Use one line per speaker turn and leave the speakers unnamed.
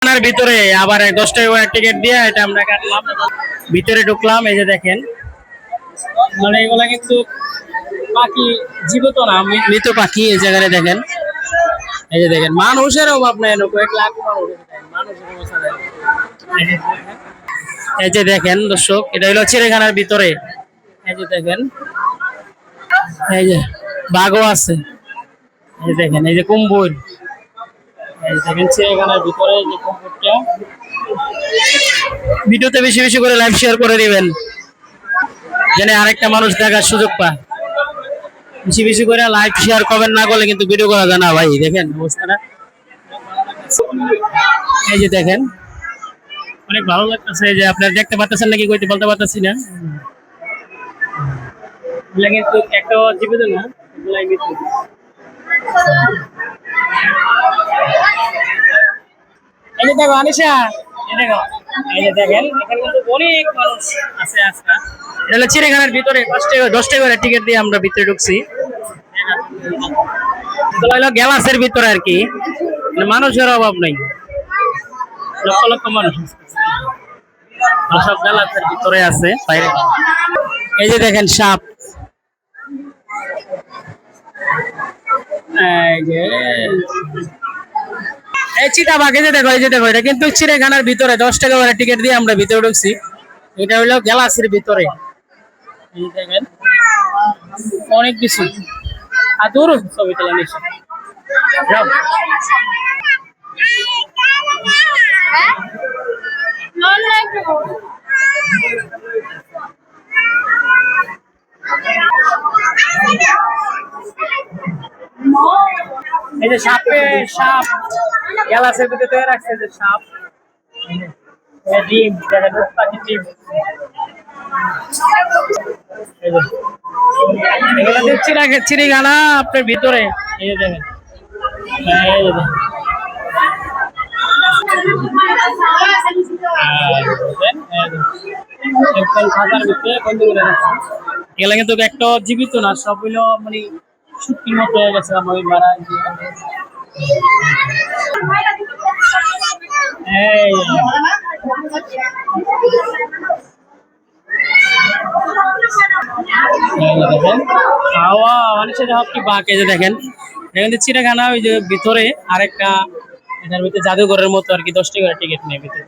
ভিতরে আবার 10 টাকা করে টিকিট দিয়ে এটা আমরা কাটলাম, ভিতরে ঢুকলাম। এই যে দেখেন, মানে এগুলা কিন্তু পাখি, জীবিত না, মৃত পাখি। এই জায়গায় দেখেন, এই যে দেখেন, মানুষের অভাব নাই, কয়েক লাখ মানুষের অবস্থা দেখেন। এই যে দেখেন দর্শক, এটা হলো চিড়িয়াখানার ভিতরে। এই যে দেখেন, এই যে বাঘও আছে। এই যে দেখেন, এই যে কুম্ভীর। এই যে দেখেন চিড়িয়াখানার ভিতরে যে কুম্ভীরটা। ভিডিওতে বেশি বেশি করে লাইভ শেয়ার করে দিবেন, যেন আরেকটা মানুষ দেখার সুযোগ পায়। বেশি বেশি করে লাইক শেয়ার কমেন্ট না করলে কিন্তু ভিডিও করা যায় না ভাই। দেখেন অবস্থাটা, এই যে দেখেন, অনেক ভালো লাগতেছে। যে আপনারা দেখতে পাচ্ছেন নাকি কইতে বলতে পারতেছি না, এগুলা কিন্তু একটা জীবিত না, এগুলাই মৃত। এই যে দেখো আনিশা, এই দেখো, এই যে দেখেন, এখানে কিন্তু অনেক মানুষ আছে আজকে। এটা হলো চিড়িয়াখানার ভিতরে 10 টাকা করে টিকিট দিয়ে আমরা ভিতরে ঢুকছি। হলো গ্যালাসের ভিতরে আর কি, মানে মানুষের অভাব নেই, লক্ষ লক্ষ মানুষ সব গ্যালাসের ভিতরে আছে বাইরে। এই যে দেখেন সাপ, এই যে এই চিতাবাঘ। এই যে দেখো, এই যে দেখো, এটা কিন্তু চিড়িয়াখানার ভিতরে 10 টাকা করে টিকিট দিয়ে আমরা ভিতরে ঢুকছি। এটা হলো গ্যালাসের ভিতরে। এই যে দেখেন অনেক কিছু, আর দূর ছবি তোলা নিশ্চয়। এই যে সাপ গ্যালাসের ভিতরে রাখছে, যে সাপ, ডিম, পাখির ডিম। এগুলো দেখছি না চিড়িয়াখানা আপনার ভিতরে। এই যে দেখেন, এগুলা কিন্তু একটা জীবিত না, সব হইলো মানে সত্যির মতো হয়ে গেছে। আমি মারা হাওয়া মানুষের কি বাঘ। এই যে দেখেন, এখানে চিড়িয়াখানা, ওই যে ভিতরে আরেকটা, এটার ভিতরে জাদুঘরের মতো আর কি, 10 টাকা করে টিকিট নেই ভিতরে।